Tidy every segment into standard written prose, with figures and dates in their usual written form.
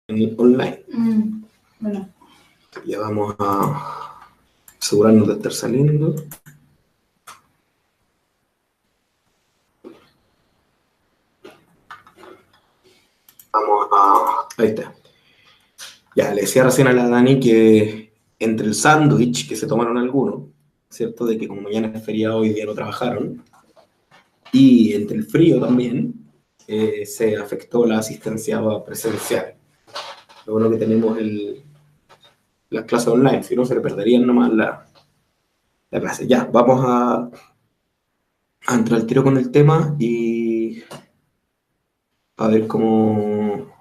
online. Bueno. Ya vamos a asegurarnos de estar saliendo. Ahí está. Ya, le decía recién a la Dani que entre el sándwich que se tomaron algunos, ¿cierto? De que como mañana es feriado hoy día no trabajaron, y entre el frío también, se afectó la asistencia presencial. Lo bueno que tenemos las clases online, si no se le perderían nomás la clase. Ya, vamos a entrar al tiro con el tema y a ver cómo...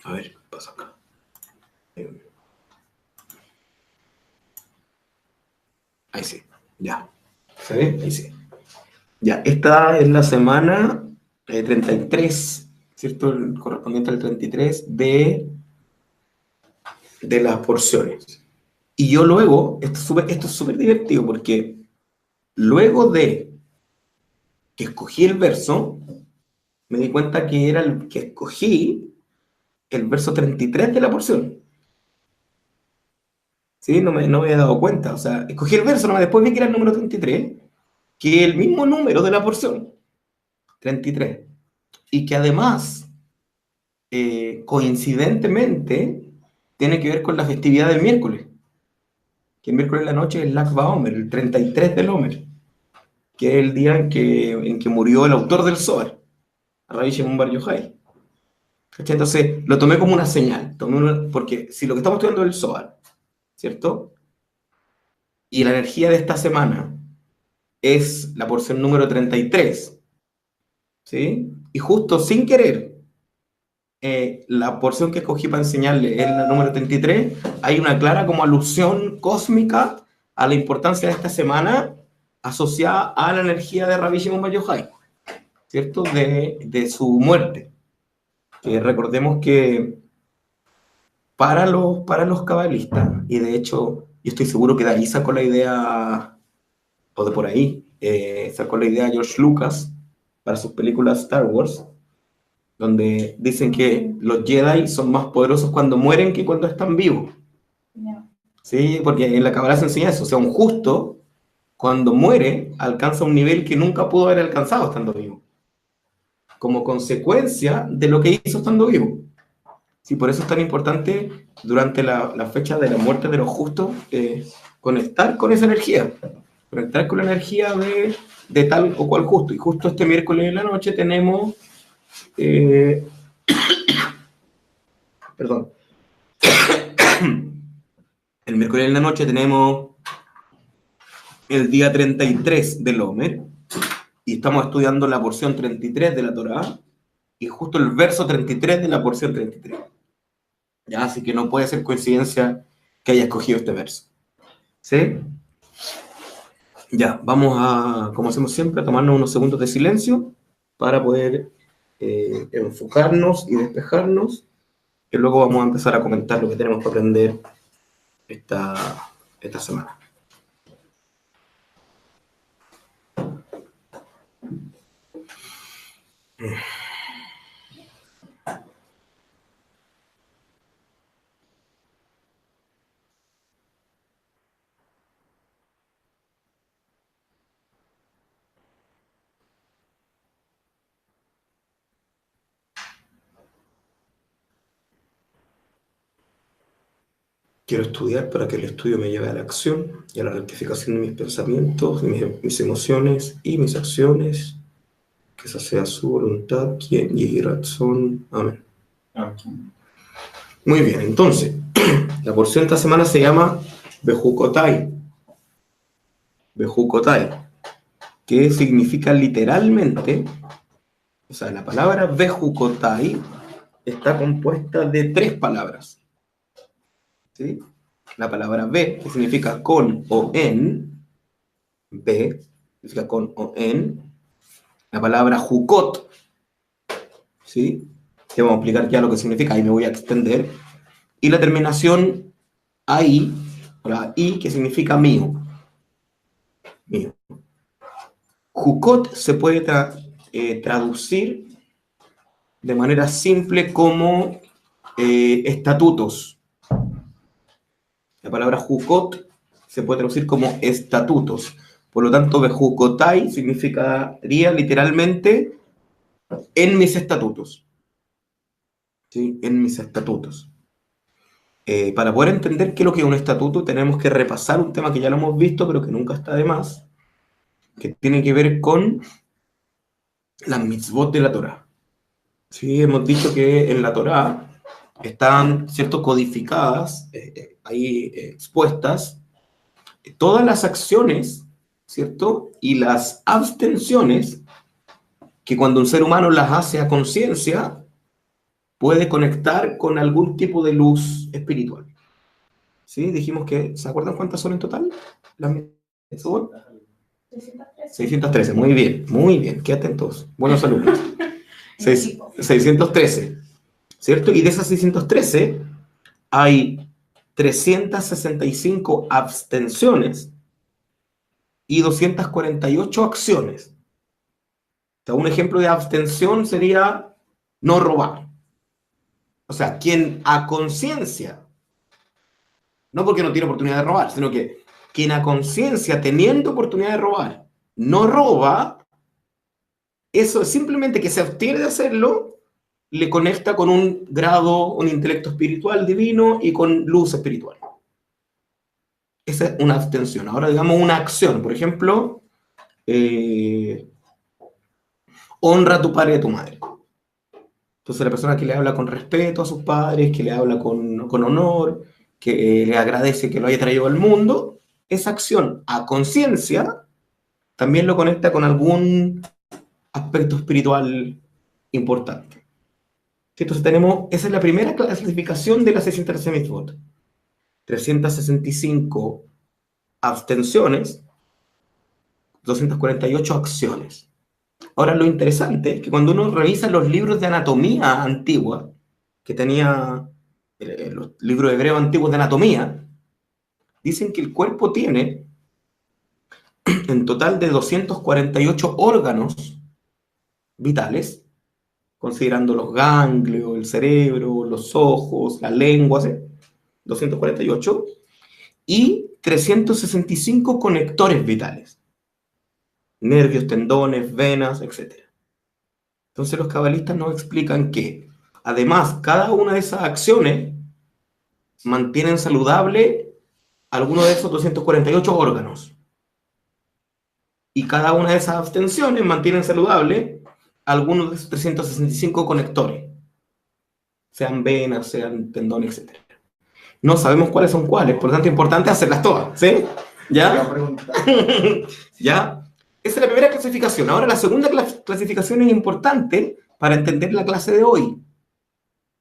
A ver, ¿qué pasa acá? Ahí sí, ya. ¿Se ve? Ahí sí. Ya, esta es la semana 33, ¿cierto? El correspondiente al 33 de las porciones. Y yo luego, esto es súper divertido porque luego de que escogí el verso, me di cuenta que era el que escogí el verso 33 de la porción. ¿Sí? No me había dado cuenta. O sea, escogí el verso, nomás después vi que era el número 33, que es el mismo número de la porción, 33. Y que además, coincidentemente, tiene que ver con la festividad del miércoles. Que el miércoles de la noche es Lag BaOmer, el 33 del Omer, que es el día en que murió el autor del Zohar, Rabbi Shimon Bar Yochai. ¿Cachai? Entonces lo tomé como una señal, porque si lo que estamos estudiando es el Zohar, ¿cierto? Y la energía de esta semana es la porción número 33, ¿sí? Y justo sin querer, la porción que escogí para enseñarle es la número 33, hay una clara como alusión cósmica a la importancia de esta semana asociada a la energía de Rabbi Shimon Bar Yochai, ¿cierto? De su muerte. Que recordemos que para los cabalistas, y de hecho yo estoy seguro que de ahí sacó la idea, o de por ahí, sacó la idea George Lucas para sus películas Star Wars, donde dicen que los Jedi son más poderosos cuando mueren que cuando están vivos. ¿Sí? Porque en la Kabbalah se enseña eso, o sea, un justo cuando muere alcanza un nivel que nunca pudo haber alcanzado estando vivo, como consecuencia de lo que hizo estando vivo. Sí, por eso es tan importante durante la fecha de la muerte de los justos, conectar con esa energía, conectar con la energía de tal o cual justo. Y justo este miércoles en la noche tenemos, perdón, el miércoles en la noche tenemos el día 33 del Omer, y estamos estudiando la porción 33 de la Torá, y justo el verso 33 de la porción 33. ¿Ya? Así que no puede ser coincidencia que haya escogido este verso. ¿Sí? Ya, vamos a, como hacemos siempre, a tomarnos unos segundos de silencio para poder enfocarnos y despejarnos, y luego vamos a empezar a comentar lo que tenemos que aprender esta semana. Quiero estudiar para que el estudio me lleve a la acción y a la rectificación de mis pensamientos, mis emociones y mis acciones. Que esa sea su voluntad, quien y razón. Amén. Muy bien, entonces, la porción de esta semana se llama Bejucotai. Bejucotai, que significa literalmente, o sea, la palabra Bejucotai está compuesta de tres palabras. ¿Sí? La palabra Be, que significa con o en, Be, significa con o en. La palabra Jukot, ¿sí? Te vamos a explicar ya lo que significa, ahí me voy a extender. Y la terminación Ai, o la I, que significa mío. Mío. Jukot se puede traducir de manera simple como estatutos. La palabra jukot se puede traducir como estatutos. Por lo tanto, bejukotai significaría literalmente en mis estatutos. ¿Sí? En mis estatutos. Para poder entender qué es lo que es un estatuto, tenemos que repasar un tema que ya lo hemos visto, pero que nunca está de más, que tiene que ver con las mitzvot de la Torá. Sí, hemos dicho que en la Torá están, ¿cierto?, codificadas, ahí expuestas, todas las acciones, ¿cierto? Y las abstenciones que cuando un ser humano las hace a conciencia, puede conectar con algún tipo de luz espiritual. ¿Sí? Dijimos que, ¿se acuerdan cuántas son en total? Las mitzvot. 613, muy bien, qué atentos, buenos alumnos. 613, ¿cierto? Y de esas 613 hay 365 abstenciones y 248 acciones. O sea, un ejemplo de abstención sería no robar. O sea, quien a conciencia, no porque no tiene oportunidad de robar, sino que quien a conciencia, teniendo oportunidad de robar, no roba, eso es simplemente que se abstiene de hacerlo, le conecta con un grado, un intelecto espiritual divino y con luz espiritual. Esa es una abstención. Ahora digamos una acción. Por ejemplo, honra a tu padre y a tu madre. Entonces la persona que le habla con respeto a sus padres, que le habla con honor, que le agradece que lo haya traído al mundo, esa acción a conciencia también lo conecta con algún aspecto espiritual importante. Entonces tenemos, esa es la primera clasificación de las 613 mitzvot. 365 abstenciones, 248 acciones. Ahora, lo interesante es que cuando uno revisa los libros de anatomía antigua, que tenía los libros hebreos antiguos de anatomía, dicen que el cuerpo tiene en total de 248 órganos vitales, considerando los ganglios, el cerebro, los ojos, la lengua, ¿sí? 248, y 365 conectores vitales, nervios, tendones, venas, etc. Entonces los cabalistas nos explican que, además, cada una de esas acciones mantienen saludable alguno de esos 248 órganos. Y cada una de esas abstenciones mantienen saludable algunos de esos 365 conectores, sean venas, sean tendones, etc. No sabemos cuáles son cuáles, por lo tanto es importante hacerlas todas, ¿sí? ¿Ya? ¿Ya? Esa es la primera clasificación. Ahora la segunda clasificación es importante para entender la clase de hoy.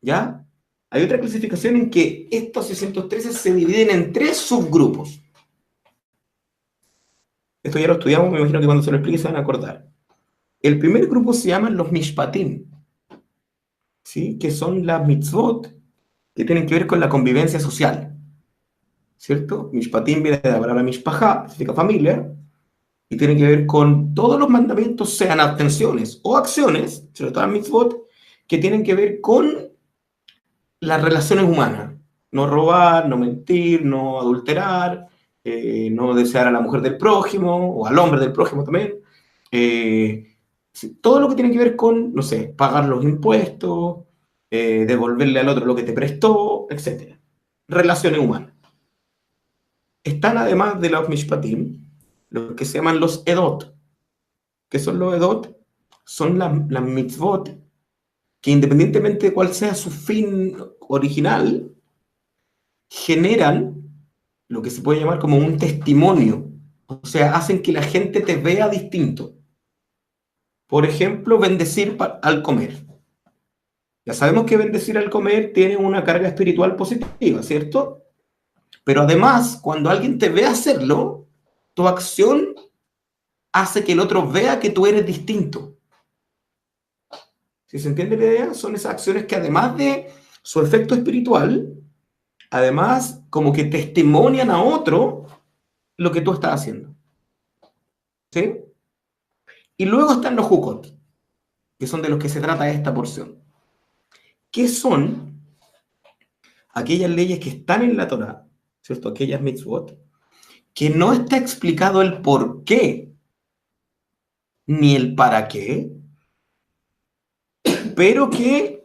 ¿Ya? Hay otra clasificación en que estos 613 se dividen en tres subgrupos. Esto ya lo estudiamos, me imagino que cuando se lo explique se van a acordar. El primer grupo se llaman los mishpatim, ¿sí? Que son las mitzvot que tienen que ver con la convivencia social, ¿cierto? Mishpatim viene de la palabra mishpajá, significa familia, y tiene que ver con todos los mandamientos, sean abstenciones o acciones, sobre todo las mitzvot, que tienen que ver con las relaciones humanas. No robar, no mentir, no adulterar, no desear a la mujer del prójimo o al hombre del prójimo también. Todo lo que tiene que ver con, no sé, pagar los impuestos, devolverle al otro lo que te prestó, etc. Relaciones humanas. Están además de los mishpatim, lo que se llaman los edot. ¿Qué son los edot? Son las mitzvot que independientemente de cuál sea su fin original, generan lo que se puede llamar como un testimonio. O sea, hacen que la gente te vea distinto. Por ejemplo, bendecir al comer. Ya sabemos que bendecir al comer tiene una carga espiritual positiva, ¿cierto? Pero además, cuando alguien te ve hacerlo, tu acción hace que el otro vea que tú eres distinto. ¿Sí se entiende la idea? Son esas acciones que además de su efecto espiritual, además como que testimonian a otro lo que tú estás haciendo. ¿Sí? Y luego están los jukot, que son de los que se trata esta porción. ¿Qué son? aquellas leyes que están en la Torá, ¿cierto? Aquellas mitzvot, que no está explicado el por qué ni el para qué, pero que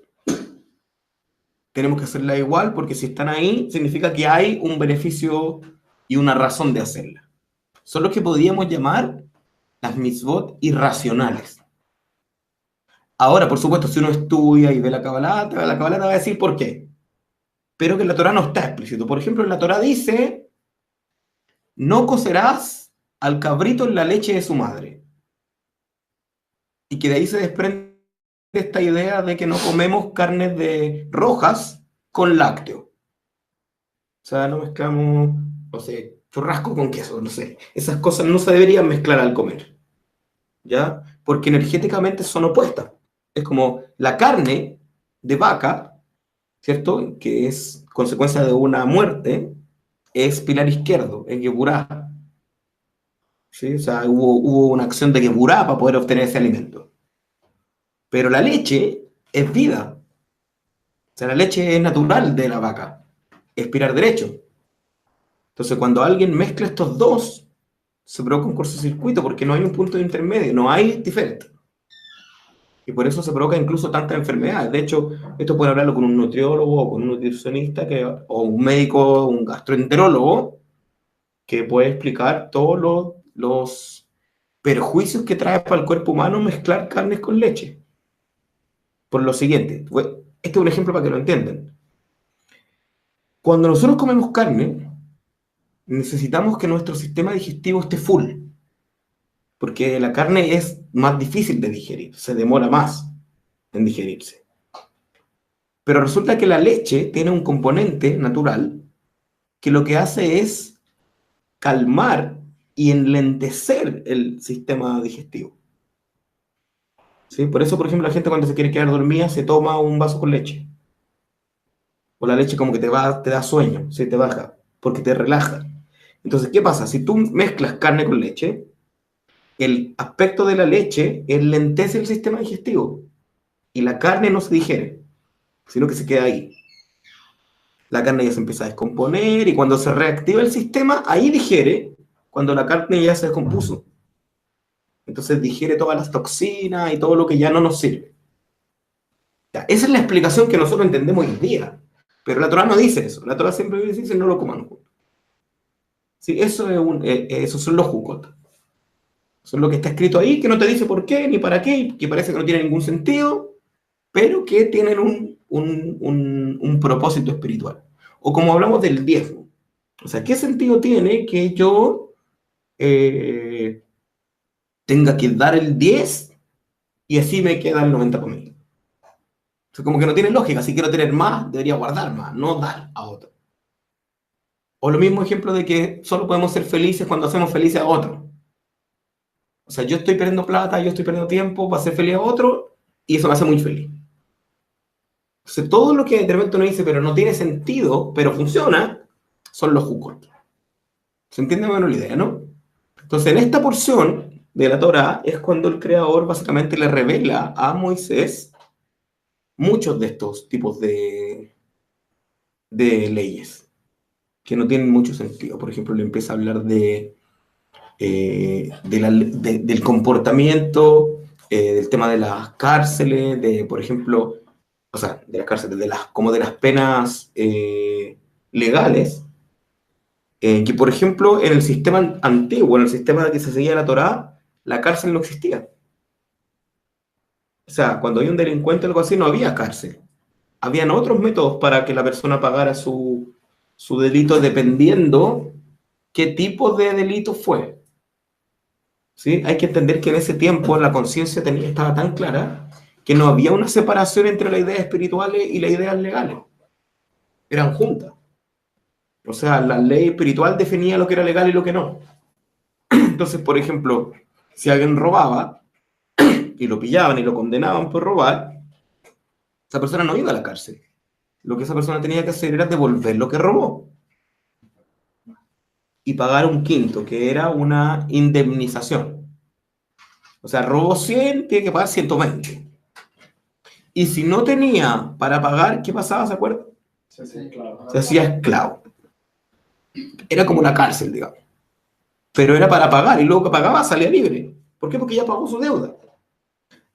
tenemos que hacerla igual porque si están ahí, significa que hay un beneficio y una razón de hacerla. Son los que podríamos llamar las mitzvot irracionales. Ahora, por supuesto, si uno estudia y ve la Kabbalah te va a decir por qué. Pero que en la Torah no está explícito. Por ejemplo, en la Torah dice, no cocerás al cabrito en la leche de su madre. Y que de ahí se desprende esta idea de que no comemos carnes de rojas con lácteo. O sea, no mezclamos, no sé, churrasco con queso, no sé. Esas cosas no se deberían mezclar al comer, ¿ya? Porque energéticamente son opuestas. Es como la carne de vaca, ¿cierto? Que es consecuencia de una muerte, es pilar izquierdo, es Geburá, ¿sí? O sea, hubo una acción de Geburá para poder obtener ese alimento. Pero la leche es vida. O sea, la leche es natural de la vaca, es pilar derecho. Entonces, cuando alguien mezcla estos dos, se provoca un cortocircuito porque no hay un punto de intermedio, no hay diferente. Y por eso se provoca incluso tantas enfermedades. De hecho, esto puede hablarlo con un nutriólogo o con un nutricionista o un médico, un gastroenterólogo, que puede explicar todos los perjuicios que trae para el cuerpo humano mezclar carnes con leche. Por lo siguiente, este es un ejemplo para que lo entiendan. Cuando nosotros comemos carne, necesitamos que nuestro sistema digestivo esté full, porque la carne es más difícil de digerir, se demora más en digerirse. Pero resulta que la leche tiene un componente natural que lo que hace es calmar y enlentecer el sistema digestivo. ¿Sí? Por eso, por ejemplo, la gente cuando se quiere quedar dormida se toma un vaso con leche. O la leche como que te da sueño, se te baja, porque te relaja. Entonces, ¿qué pasa? Si tú mezclas carne con leche, el aspecto de la leche enlentece el sistema digestivo y la carne no se digiere, sino que se queda ahí. La carne ya se empieza a descomponer y cuando se reactiva el sistema, ahí digiere cuando la carne ya se descompuso. Entonces digiere todas las toxinas y todo lo que ya no nos sirve. Ya, esa es la explicación que nosotros entendemos hoy día. Pero la Torah no dice eso. La Torah siempre dice no lo coman juntos. Sí, esos son los jukot. Son lo que está escrito ahí, que no te dice por qué ni para qué, que parece que no tiene ningún sentido, pero que tienen un propósito espiritual. O como hablamos del diezmo. O sea, ¿qué sentido tiene que yo tenga que dar el 10 y así me queda el 90 conmigo? O sea, como que no tiene lógica. Si quiero tener más, debería guardar más, no dar a otro. O lo mismo ejemplo de que solo podemos ser felices cuando hacemos felices a otro. O sea, yo estoy perdiendo plata, yo estoy perdiendo tiempo para hacer feliz a otro y eso me hace muy feliz. Entonces, todo lo que de repente uno dice, pero no tiene sentido, pero funciona, son los jukot. ¿Se entiende más o menos la idea, no? Entonces, en esta porción de la Torá es cuando el Creador básicamente le revela a Moisés muchos de estos tipos de leyes que no tienen mucho sentido. Por ejemplo, le empieza a hablar del comportamiento, del tema de las cárceles, por ejemplo, o sea, de las cárceles, como de las penas legales, que por ejemplo en el sistema antiguo, en el sistema que se seguía la Torá, la cárcel no existía. O sea, cuando hay un delincuente o algo así, no había cárcel. Habían otros métodos para que la persona pagara su delito dependiendo qué tipo de delito fue. ¿Sí? Hay que entender que en ese tiempo la conciencia estaba tan clara que no había una separación entre las ideas espirituales y las ideas legales. Eran juntas. O sea, la ley espiritual definía lo que era legal y lo que no. Entonces, por ejemplo, si alguien robaba y lo pillaban y lo condenaban por robar, esa persona no iba a la cárcel. Lo que esa persona tenía que hacer era devolver lo que robó y pagar un quinto, que era una indemnización. O sea, robó 100, tiene que pagar 120. Y si no tenía para pagar, ¿qué pasaba? ¿Se acuerdan? Se hacía esclavo. Se hacía esclavo. Era como una cárcel, digamos. Pero era para pagar, y luego que pagaba salía libre. ¿Por qué? Porque ya pagó su deuda.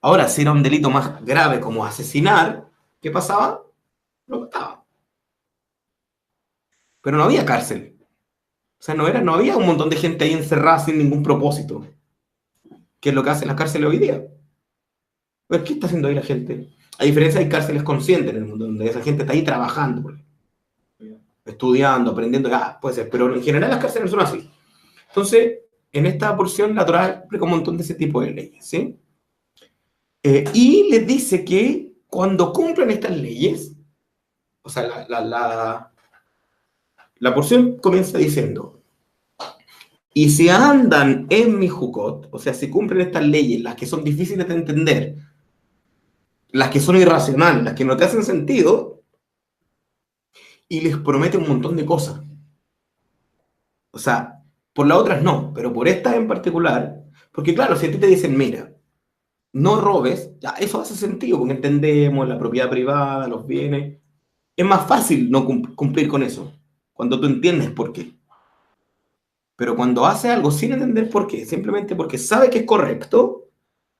Ahora, si era un delito más grave como asesinar, ¿qué pasaba? Lo mataba. Pero no había cárcel. O sea, no había un montón de gente ahí encerrada sin ningún propósito, que es lo que hacen las cárceles hoy día. Pues, ¿qué está haciendo ahí la gente? A diferencia, hay cárceles conscientes en el mundo, donde esa gente está ahí trabajando, estudiando, aprendiendo, puede ser, pero en general las cárceles no son así. Entonces, en esta porción la Torá explica un montón de ese tipo de leyes, ¿sí? Y les dice que cuando cumplen estas leyes, o sea, la porción comienza diciendo, y si andan en mi jukot, o sea, si cumplen estas leyes, las que son difíciles de entender, las que son irracionales, las que no te hacen sentido, y les promete un montón de cosas. O sea, por las otras no, pero por estas en particular, porque claro, si a ti te dicen, mira, no robes, ya eso hace sentido, porque entendemos la propiedad privada, los bienes, es más fácil no cumplir con eso, cuando tú entiendes por qué. Pero cuando hace algo sin entender por qué, simplemente porque sabe que es correcto,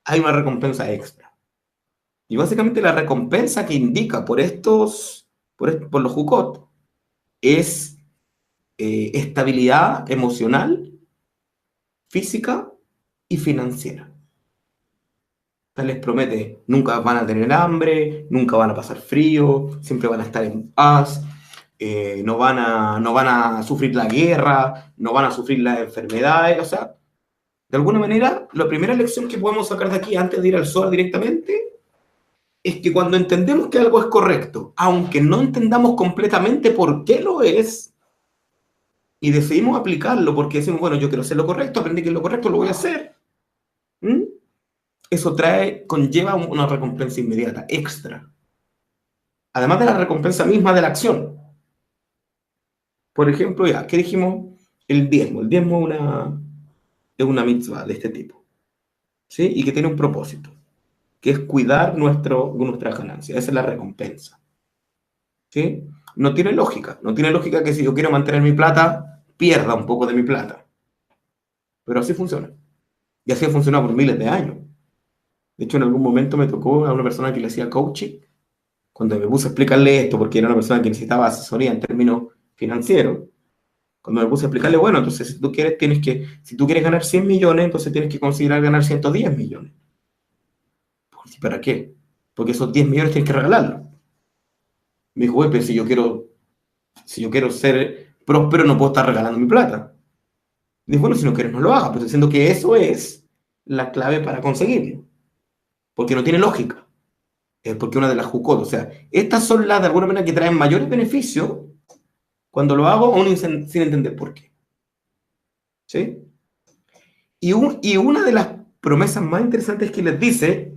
hay una recompensa extra. Y básicamente la recompensa que indica por los Jukot es estabilidad emocional, física y financiera. O sea, les promete, nunca van a tener hambre, nunca van a pasar frío, siempre van a estar en paz, no van a sufrir la guerra, no van a sufrir las enfermedades. O sea, de alguna manera, la primera lección que podemos sacar de aquí antes de ir al SOAR directamente es que cuando entendemos que algo es correcto, aunque no entendamos completamente por qué lo es, y decidimos aplicarlo porque decimos, bueno, yo quiero hacer lo correcto, aprendí que es lo correcto, lo voy a hacer. ¿Mm? Eso conlleva una recompensa inmediata, extra. Además de la recompensa misma de la acción. Por ejemplo, ya, ¿qué dijimos? El diezmo. El diezmo es una mitzvah de este tipo. ¿Sí? Y que tiene un propósito, que es cuidar nuestras ganancias. Esa es la recompensa. ¿Sí? No tiene lógica. No tiene lógica que si yo quiero mantener mi plata, pierda un poco de mi plata. Pero así funciona. Y así ha funcionado por miles de años. De hecho, en algún momento me tocó a una persona que le hacía coaching, cuando me puse a explicarle esto, porque era una persona que necesitaba asesoría en términos financieros, cuando me puse a explicarle, bueno, entonces si tú quieres ganar 100 millones, entonces tienes que considerar ganar 110 millones. ¿Para qué? Porque esos 10 millones tienes que regalarlos. Me dijo, pero si yo quiero ser próspero, no puedo estar regalando mi plata. Dijo, bueno, si no quieres, no lo hagas, pero diciendo que eso es la clave para conseguirlo. Porque no tiene lógica. Es porque una de las jucot, o sea, estas son las de alguna manera que traen mayores beneficios cuando lo hago aún sin entender por qué. ¿Sí? Y una de las promesas más interesantes que les dice,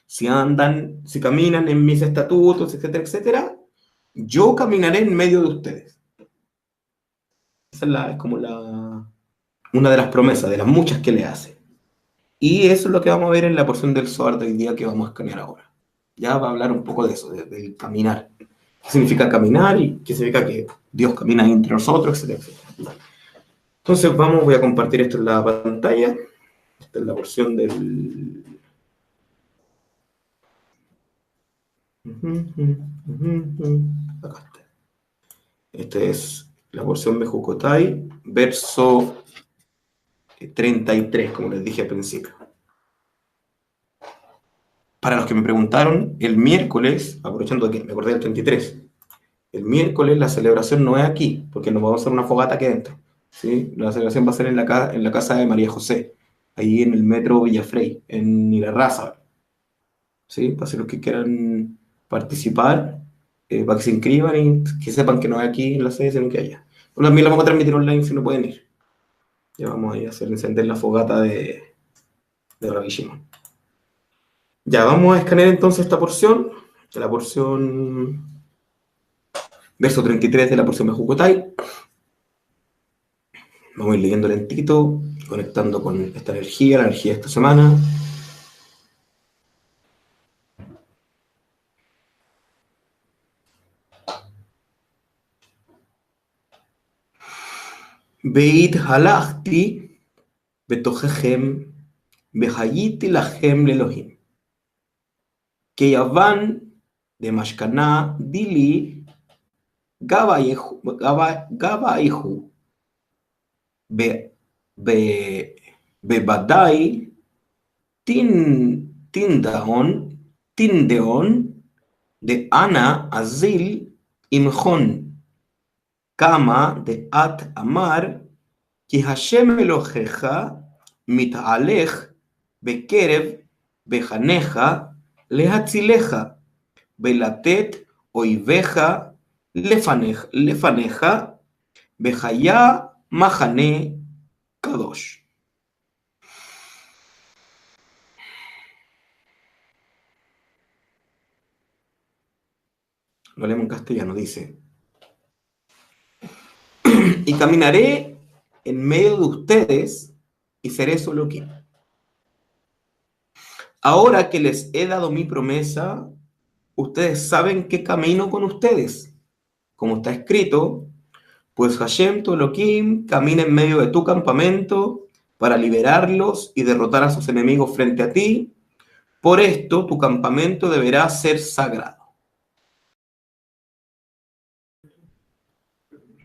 si caminan en mis estatutos, etcétera, etcétera, yo caminaré en medio de ustedes. Esa es como una de las promesas, de las muchas que le hace. Y eso es lo que vamos a ver en la porción del Zohar de hoy día que vamos a escanear ahora. Ya va a hablar un poco de eso, del caminar. ¿Qué significa caminar y qué significa que Dios camina entre nosotros, etcétera, etcétera? Entonces voy a compartir esto en la pantalla. Esta es la porción del... Acá está. Esta es la porción de Jucotai, verso 33, como les dije al principio. Para los que me preguntaron, el miércoles, aprovechando que me acordé del 33, el miércoles la celebración no es aquí, porque nos vamos a hacer una fogata aquí dentro. ¿Sí? La celebración va a ser en la casa de María José, ahí en el metro Villafrey, en Irarrázaval. ¿Sí? Para los que quieran participar, para que se inscriban y que sepan que no es aquí en la sede, sino que allá. Bueno, también la vamos a transmitir online si no pueden ir. Ya vamos a ir a hacer encender la fogata de Rabbi Shimon. Ya, vamos a escanear entonces esta porción, la porción verso 33 de la porción de Jucotai. Vamos a ir leyendo lentito, conectando con esta energía, la energía de esta semana. Beit halachti betochechem behayiti lachem lelohim. Que yavan de mashkana dili gabaihu be bebadai tindeon de ana azil imchon kama de at amar כי השם אלוהיך מתהלך בקרב בחניך להצילך, ולתת אויביך לפניך, בחיה מחנה קדוש. Lo leemos en castellano, dice: y caminaré en medio de ustedes y seré su Elohim. Ahora que les he dado mi promesa, ustedes saben que camino con ustedes. Como está escrito, pues Hashem, tu Elohim, camina en medio de tu campamento para liberarlos y derrotar a sus enemigos frente a ti. Por esto, tu campamento deberá ser sagrado.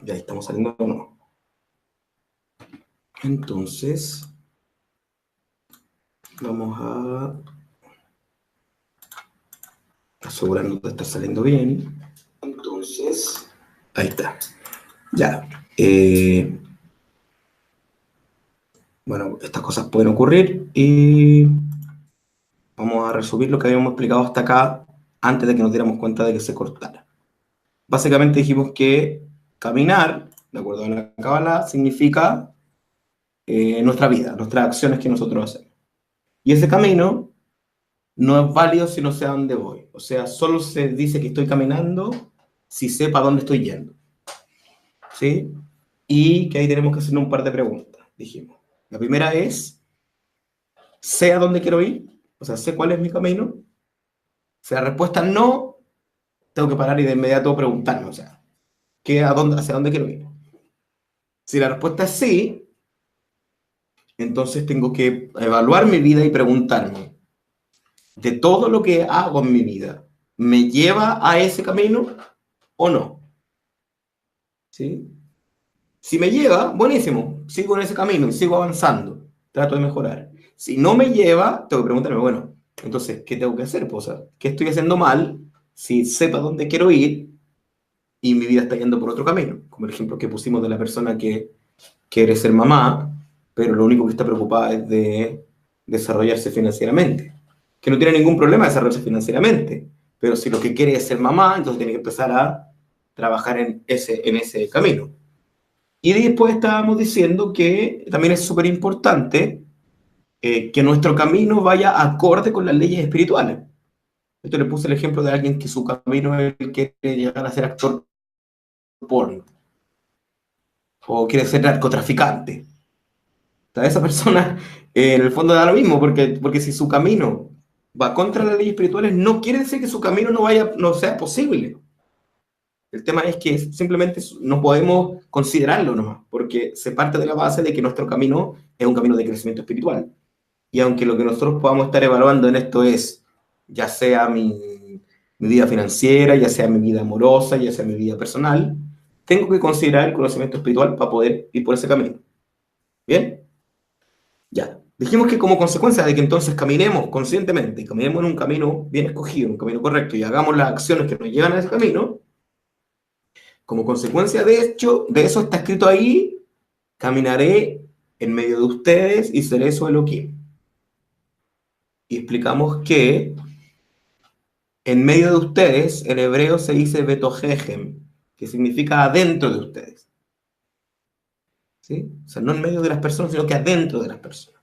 Ya estamos saliendo de nuevo. Entonces, vamos a asegurarnos de estar saliendo bien. Entonces, ahí está. Ya. Bueno, estas cosas pueden ocurrir y vamos a resumir lo que habíamos explicado hasta acá antes de que nos diéramos cuenta de que se cortara. Básicamente dijimos que caminar, de acuerdo a la Cábala, significa nuestra vida, nuestras acciones que nosotros hacemos. Y ese camino no es válido si no sé a dónde voy. O sea, solo se dice que estoy caminando si sé para dónde estoy yendo. ¿Sí? Y que ahí tenemos que hacer un par de preguntas, dijimos. La primera es, ¿sé a dónde quiero ir? O sea, ¿sé cuál es mi camino? Si la respuesta es no, tengo que parar y de inmediato preguntarme, o sea, ¿hacia dónde quiero ir? Si la respuesta es sí, entonces tengo que evaluar mi vida y preguntarme, ¿de todo lo que hago en mi vida, me lleva a ese camino o no? ¿Sí? Si me lleva, buenísimo, sigo en ese camino y sigo avanzando, trato de mejorar. Si no me lleva, tengo que preguntarme, bueno, entonces, ¿qué tengo que hacer? Pues, o sea, ¿qué estoy haciendo mal si sepa dónde quiero ir y mi vida está yendo por otro camino? Como el ejemplo que pusimos de la persona que quiere ser mamá, pero lo único que está preocupada es de desarrollarse financieramente. Que no tiene ningún problema de desarrollarse financieramente, pero si lo que quiere es ser mamá, entonces tiene que empezar a trabajar en ese camino. Y después estábamos diciendo que también es súper importante que nuestro camino vaya acorde con las leyes espirituales. Esto le puse el ejemplo de alguien que su camino es el que quiere llegar a ser actor porno o quiere ser narcotraficante. O sea, esa persona en el fondo da lo mismo, porque si su camino va contra las leyes espirituales, no quiere decir que su camino no sea posible. El tema es que simplemente no podemos considerarlo nomás, porque se parte de la base de que nuestro camino es un camino de crecimiento espiritual. Y aunque lo que nosotros podamos estar evaluando en esto es, ya sea mi vida financiera, ya sea mi vida amorosa, ya sea mi vida personal, tengo que considerar el conocimiento espiritual para poder ir por ese camino. ¿Bien? Ya. Dijimos que como consecuencia de que entonces caminemos conscientemente y caminemos en un camino bien escogido, un camino correcto, y hagamos las acciones que nos llevan a ese camino, como consecuencia de eso está escrito ahí, caminaré en medio de ustedes y seré su Elohim. Y explicamos que en medio de ustedes, en hebreo se dice betojejem, que significa adentro de ustedes. ¿Sí? O sea, no en medio de las personas, sino que adentro de las personas.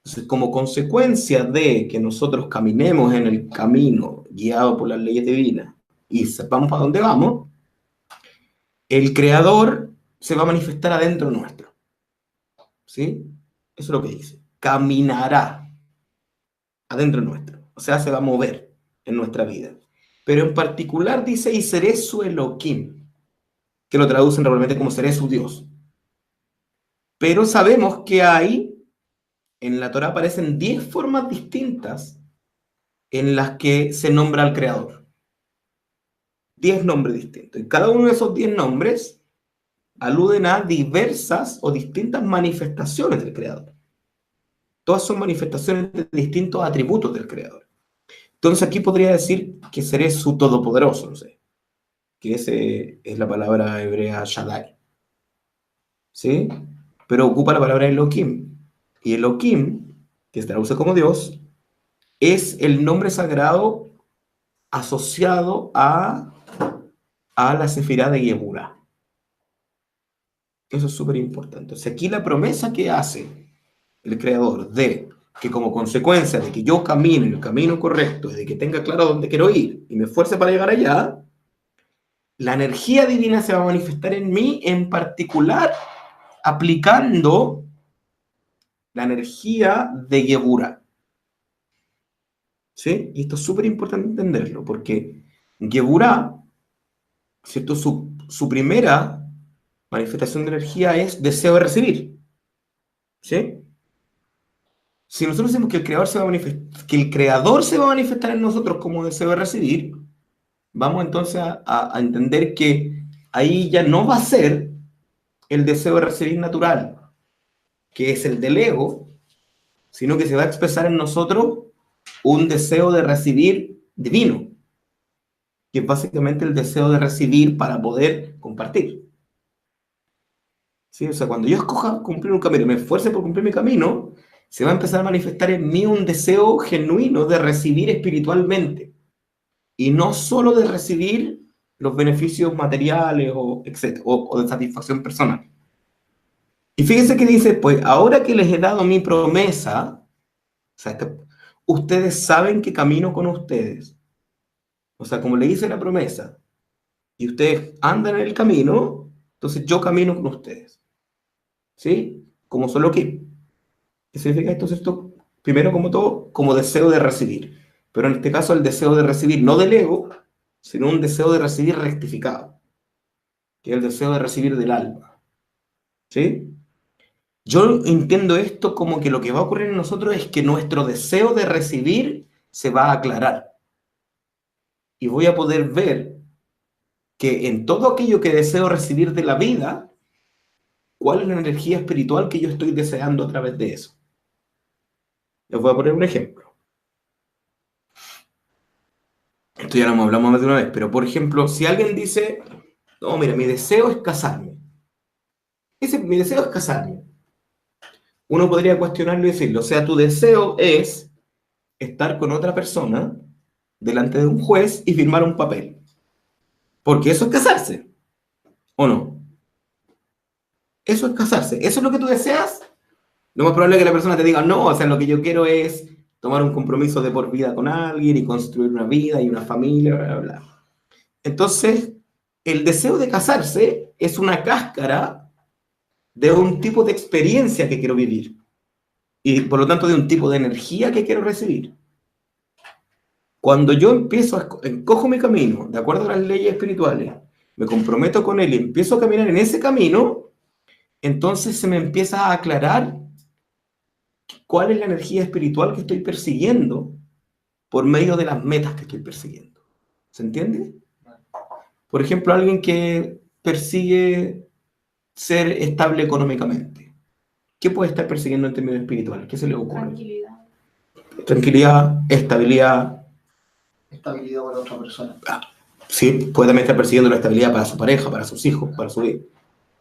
Entonces, como consecuencia de que nosotros caminemos en el camino guiado por las leyes divinas y sepamos para dónde vamos, el Creador se va a manifestar adentro nuestro. ¿Sí? Eso es lo que dice. Caminará adentro nuestro. O sea, se va a mover en nuestra vida. Pero en particular dice, y seré su Elohim, que lo traducen realmente como seré su Dios. Pero sabemos que en la Torá aparecen 10 formas distintas en las que se nombra al Creador. 10 nombres distintos. Y cada uno de esos 10 nombres aluden a diversas o distintas manifestaciones del Creador. Todas son manifestaciones de distintos atributos del Creador. Entonces aquí podría decir que seré su todopoderoso, no sé, que ese es la palabra hebrea Shaddai, ¿sí? Pero ocupa la palabra Elohim. Y Elohim, que se traduce como Dios, es el nombre sagrado asociado a la Sefirá de Yeburá. Eso es súper importante. Entonces aquí la promesa que hace el Creador de que como consecuencia de que yo camine en el camino correcto y de que tenga claro dónde quiero ir y me esfuerce para llegar allá, la energía divina se va a manifestar en mí, en particular aplicando la energía de Geburah. ¿Sí? Y esto es súper importante entenderlo, porque Geburah, ¿cierto? Su primera manifestación de energía es deseo de recibir. ¿Sí? Si nosotros decimos que el creador se va a manifestar, que el creador se va a manifestar en nosotros como deseo de recibir, vamos entonces a entender que ahí ya no va a ser el deseo de recibir natural, que es el del ego, sino que se va a expresar en nosotros un deseo de recibir divino, que es básicamente el deseo de recibir para poder compartir. ¿Sí? O sea, cuando yo escoja cumplir un camino y me esfuerce por cumplir mi camino, se va a empezar a manifestar en mí un deseo genuino de recibir espiritualmente y no solo de recibir los beneficios materiales o, etcétera, o de satisfacción personal. Y fíjense que dice, pues ahora que les he dado mi promesa, o sea, ustedes saben que camino con ustedes. O sea, como le hice la promesa, y ustedes andan en el camino, entonces yo camino con ustedes. ¿Sí? Como solo que, ¿qué significa esto? Esto, primero, como todo, como deseo de recibir. Pero en este caso, el deseo de recibir, no del ego, sino un deseo de recibir rectificado, que es el deseo de recibir del alma. ¿Sí? Yo entiendo esto como que lo que va a ocurrir en nosotros es que nuestro deseo de recibir se va a aclarar. Y voy a poder ver que en todo aquello que deseo recibir de la vida, ¿cuál es la energía espiritual que yo estoy deseando a través de eso? Les voy a poner un ejemplo. Esto ya lo hablamos más de una vez, pero por ejemplo, si alguien dice, no, mira, mi deseo es casarme. Mi deseo es casarme. Uno podría cuestionarlo y decirlo, o sea, tu deseo es estar con otra persona delante de un juez y firmar un papel. Porque eso es casarse, ¿o no? Eso es casarse. ¿Eso es lo que tú deseas? Lo más probable es que la persona te diga, no, o sea, lo que yo quiero es tomar un compromiso de por vida con alguien y construir una vida y una familia, bla, bla, bla. Entonces, el deseo de casarse es una cáscara de un tipo de experiencia que quiero vivir y por lo tanto de un tipo de energía que quiero recibir. Cuando yo encojo mi camino de acuerdo a las leyes espirituales, me comprometo con él y empiezo a caminar en ese camino, entonces se me empieza a aclarar cuál es la energía espiritual que estoy persiguiendo por medio de las metas que estoy persiguiendo. ¿Se entiende? Por ejemplo, alguien que persigue ser estable económicamente. ¿Qué puede estar persiguiendo en términos espirituales? ¿Qué se le ocurre? Tranquilidad. Tranquilidad, estabilidad. Estabilidad para otra persona. Sí, puede también estar persiguiendo la estabilidad para su pareja, para sus hijos, para su vida.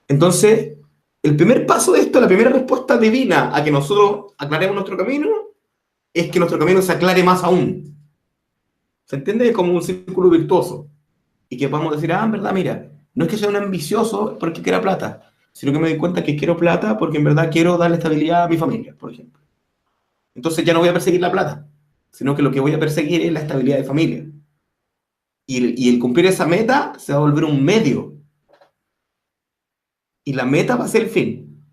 Entonces, el primer paso de esto, la primera respuesta divina a que nosotros aclaremos nuestro camino, es que nuestro camino se aclare más aún. ¿Se entiende? Como un círculo virtuoso. Y que podamos decir, en verdad, mira, no es que sea un ambicioso porque quiera plata, sino que me doy cuenta que quiero plata porque en verdad quiero darle estabilidad a mi familia, por ejemplo. Entonces ya no voy a perseguir la plata, sino que lo que voy a perseguir es la estabilidad de familia. Y el cumplir esa meta se va a volver un medio. Y la meta va a ser el fin.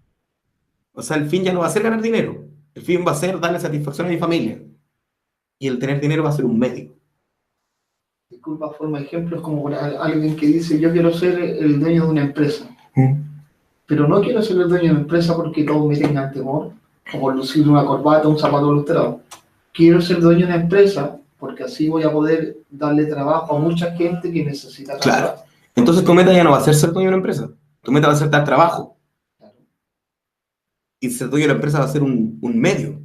O sea, el fin ya no va a ser ganar dinero. El fin va a ser darle satisfacción a mi familia. Y el tener dinero va a ser un medio. Disculpa, forma de ejemplo, es como alguien que dice, yo quiero ser el dueño de una empresa. pero no quiero ser el dueño de la empresa porque todos me tengan temor, o por lucir una corbata, un zapato lustrado. Quiero ser dueño de una empresa porque así voy a poder darle trabajo a mucha gente que necesita Claro. trabajar. Entonces tu meta ya no va a ser dueño de una empresa. Tu meta va a ser dar trabajo. Claro, Y ser dueño de la empresa va a ser un medio.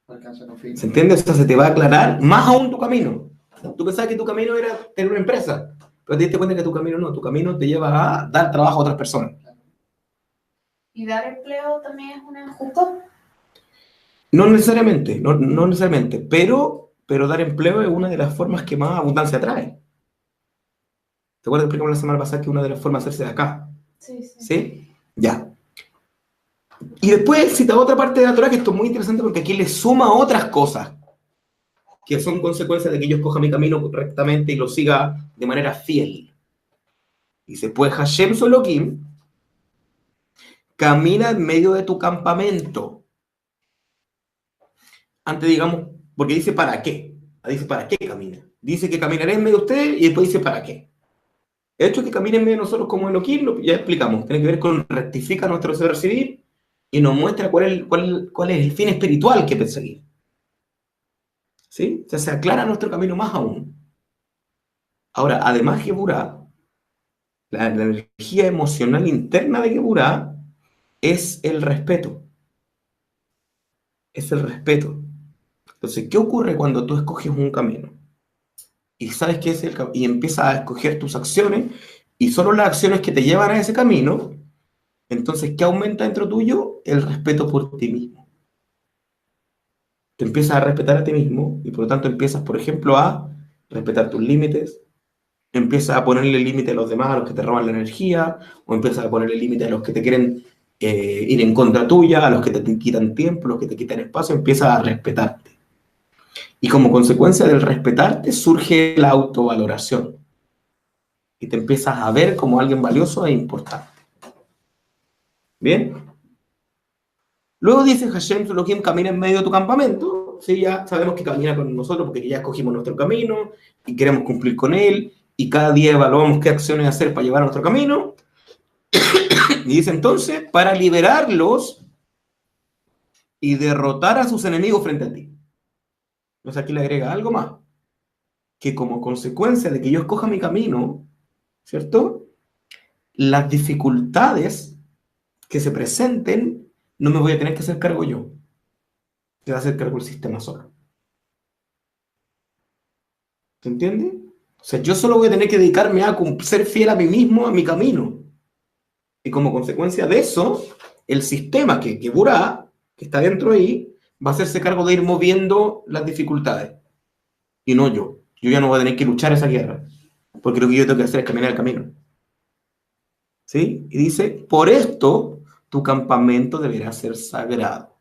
alcanza los fines. ¿Se entiende? O sea, se te va a aclarar más aún tu camino. Tú pensabas que tu camino era tener una empresa, pero te diste cuenta que tu camino no. Tu camino te lleva a dar trabajo a otras personas. ¿Y dar empleo también es una justo? No necesariamente, no necesariamente, pero dar empleo es una de las formas que más abundancia trae. ¿Te acuerdas que explicamos la semana pasada que una de las formas de hacerse de acá? Sí, sí. ¿Sí? Ya. Y después cita otra parte de la Torah que esto es muy interesante porque aquí le suma otras cosas que son consecuencias de que yo escoja mi camino correctamente y lo siga de manera fiel. Dice, pues Hashem Solokim camina en medio de tu campamento. Antes digamos, porque dice para qué. Dice para qué camina. Dice que caminaré en medio de ustedes y después dice para qué. El hecho de que camine en medio de nosotros como Elohim, ya explicamos, tiene que ver con rectifica nuestro deseo de recibir y nos muestra cuál es el fin espiritual que perseguir. ¿Sí? O sea, se aclara nuestro camino más aún. Ahora, además Geburá, la energía emocional interna de Geburá es el respeto. Es el respeto. Entonces, ¿qué ocurre cuando tú escoges un camino? Y sabes que es y empiezas a escoger tus acciones y solo las acciones que te llevan a ese camino, entonces, ¿qué aumenta dentro tuyo? El respeto por ti mismo. Te empiezas a respetar a ti mismo y por lo tanto empiezas, por ejemplo, a respetar tus límites, empiezas a ponerle límite a los demás, a los que te roban la energía, o empiezas a ponerle límite a los que te quieren ir en contra tuya, a los que te quitan tiempo, a los que te quitan espacio, empiezas a respetarte. Y como consecuencia del respetarte surge la autovaloración. Y te empiezas a ver como alguien valioso e importante. ¿Bien? Luego dice Hashem Elohim camina en medio de tu campamento. Sí, ya sabemos que camina con nosotros porque ya escogimos nuestro camino y queremos cumplir con él. Y cada día evaluamos qué acciones hacer para llevar a nuestro camino. Y dice entonces, para liberarlos y derrotar a sus enemigos frente a ti. Entonces aquí le agrega algo más. Que como consecuencia de que yo escoja mi camino, ¿cierto? Las dificultades que se presenten, no me voy a tener que hacer cargo yo. Se va a hacer cargo el sistema solo. ¿Se entiende? O sea, yo solo voy a tener que dedicarme a ser fiel a mí mismo, a mi camino. Y como consecuencia de eso, el sistema que Burá, que está dentro ahí, va a hacerse cargo de ir moviendo las dificultades. Y no yo. Yo ya no voy a tener que luchar esa guerra. Porque lo que yo tengo que hacer es caminar el camino. ¿Sí? Y dice, por esto tu campamento deberá ser sagrado.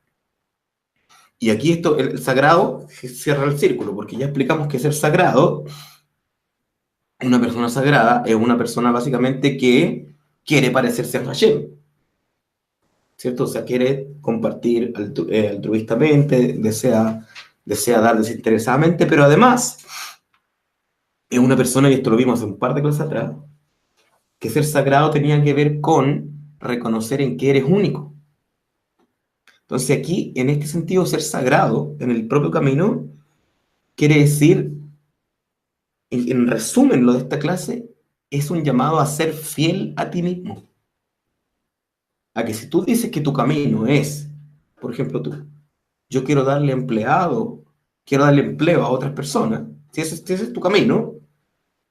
Y aquí esto, el sagrado cierra el círculo, porque ya explicamos que ser sagrado, una persona sagrada es una persona básicamente que quiere parecerse a Hashem, ¿cierto? O sea, quiere compartir altruistamente, desea dar desinteresadamente, pero además es una persona, y esto lo vimos hace un par de clases atrás, que ser sagrado tenía que ver con reconocer en que eres único. Entonces aquí, en este sentido, ser sagrado en el propio camino quiere decir, en resumen, lo de esta clase, es un llamado a ser fiel a ti mismo. A que si tú dices que tu camino es, por ejemplo, yo quiero darle empleo a otras personas, si ese es tu camino,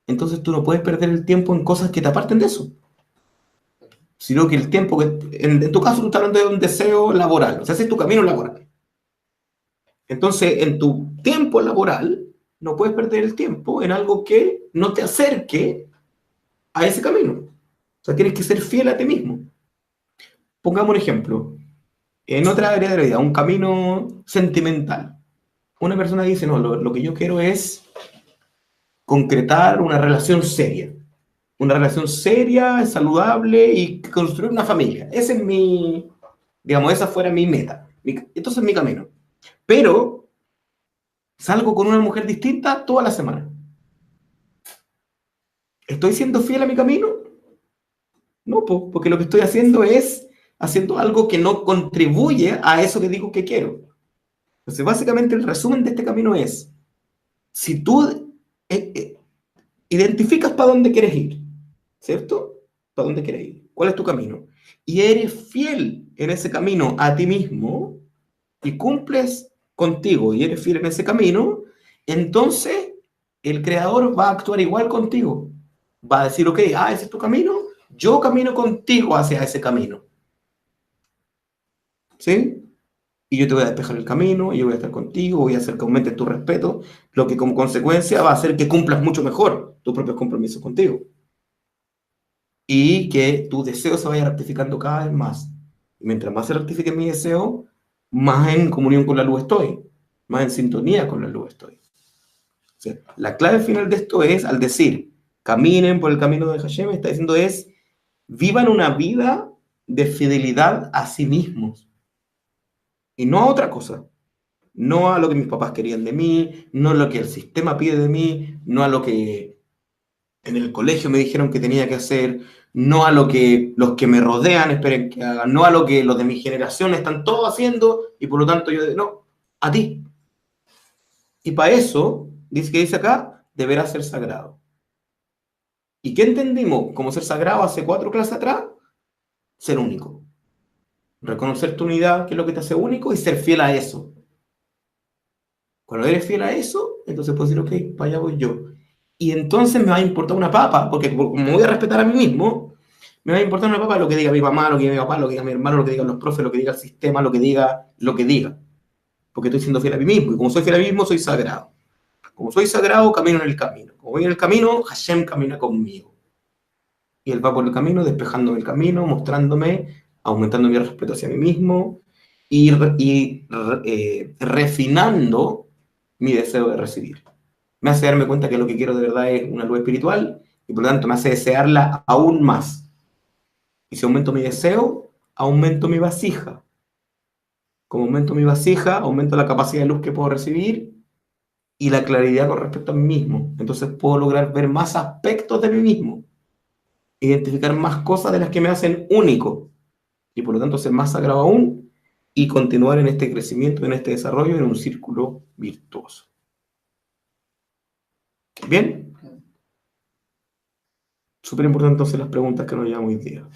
entonces tú no puedes perder el tiempo en cosas que te aparten de eso. Sino que el tiempo que, en tu caso, tú estás hablando de un deseo laboral, o sea, ese es tu camino laboral. Entonces, en tu tiempo laboral, no puedes perder el tiempo en algo que no te acerque a ese camino. O sea, tienes que ser fiel a ti mismo. Pongamos un ejemplo. En otra área de la vida, un camino sentimental. Una persona dice, no, lo que yo quiero es concretar una relación seria. Una relación seria, saludable y construir una familia. Ese es digamos, esa fuera mi meta. Entonces es mi camino. Pero salgo con una mujer distinta toda la semana. ¿Estoy siendo fiel a mi camino? No, porque lo que estoy haciendo es haciendo algo que no contribuye a eso que digo que quiero. Entonces, básicamente el resumen de este camino es, si tú identificas para dónde quieres ir, ¿cierto? ¿Para dónde quieres ir? ¿Cuál es tu camino? Y eres fiel en ese camino a ti mismo y cumples contigo y eres fiel en ese camino, entonces el creador va a actuar igual contigo. Va a decir, ok, ese es tu camino, yo camino contigo hacia ese camino. ¿Sí? Y yo te voy a despejar el camino, y yo voy a estar contigo, voy a hacer que aumente tu respeto, lo que como consecuencia va a hacer que cumplas mucho mejor tus propios compromisos contigo. Y que tu deseo se vaya rectificando cada vez más. Y mientras más se rectifique mi deseo, más en comunión con la luz estoy, más en sintonía con la luz estoy. O sea, la clave final de esto es, al decir, caminen por el camino de Hashem, está diciendo es, vivan una vida de fidelidad a sí mismos. Y no a otra cosa. No a lo que mis papás querían de mí, no a lo que el sistema pide de mí, no a lo que en el colegio me dijeron que tenía que hacer, no a lo que los que me rodean esperen que haga, no a lo que los de mi generación están todos haciendo y por lo tanto yo, no, a ti. Y para eso, dice acá, deberá ser sagrado. ¿Y qué entendimos como ser sagrado hace 4 clases atrás? Ser único. Reconocer tu unidad, que es lo que te hace único, y ser fiel a eso. Cuando eres fiel a eso, entonces puedes decir, ok, para allá voy yo. Y entonces me va a importar una papa, porque como me voy a respetar a mí mismo, me va a importar una papa lo que diga mi mamá, lo que diga mi papá, lo que diga mi hermano, lo que digan los profes, lo que diga el sistema, lo que diga. Porque estoy siendo fiel a mí mismo. Y como soy fiel a mí mismo, soy sagrado. Como soy sagrado, camino en el camino. Como voy en el camino, Hashem camina conmigo. Y Él va por el camino, despejándome el camino, mostrándome, aumentando mi respeto hacia mí mismo y refinando mi deseo de recibir. Me hace darme cuenta que lo que quiero de verdad es una luz espiritual y por lo tanto me hace desearla aún más. Y si aumento mi deseo, aumento mi vasija. Como aumento mi vasija, aumento la capacidad de luz que puedo recibir y la claridad con respecto a mí mismo. Entonces puedo lograr ver más aspectos de mí mismo, identificar más cosas de las que me hacen único y por lo tanto ser más sagrado aún y continuar en este crecimiento, en este desarrollo, en un círculo virtuoso. ¿Bien? Súper importante entonces las preguntas que nos llevan hoy día.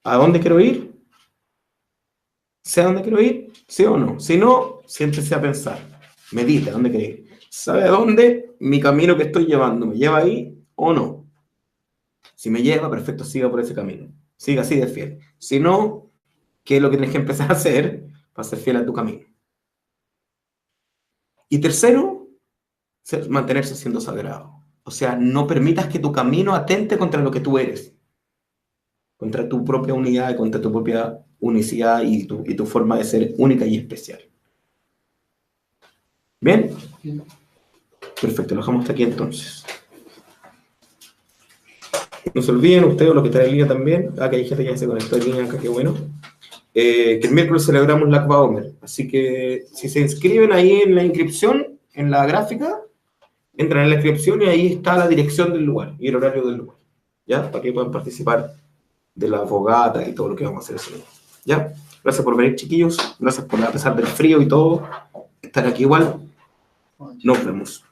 ¿A dónde quiero ir? ¿Sé a dónde quiero ir? ¿Sí o no? Si no, siéntese a pensar. Medita, ¿a dónde quiero ir? ¿Sabe a dónde mi camino que estoy llevando me lleva ahí o no? Si me lleva, perfecto, siga por ese camino. Siga así de fiel. Si no, ¿qué es lo que tienes que empezar a hacer para ser fiel a tu camino? Y tercero, mantenerse siendo sagrado. O sea, no permitas que tu camino atente contra lo que tú eres. Contra tu propia unidad, contra tu propia unicidad y tu forma de ser única y especial. ¿Bien? Bien. Perfecto, lo dejamos hasta aquí entonces. No se olviden, ustedes, los que están en línea también, que hay gente que ya se conectó en línea acá, qué bueno, que el miércoles celebramos Lag BaOmer, así que si se inscriben ahí en la inscripción, en la gráfica, entran en la inscripción y ahí está la dirección del lugar y el horario del lugar, ¿ya? Para que puedan participar de la fogata y todo lo que vamos a hacer ese día, ¿ya? Gracias por venir, chiquillos, gracias por, a pesar del frío y todo, estar aquí igual, nos vemos.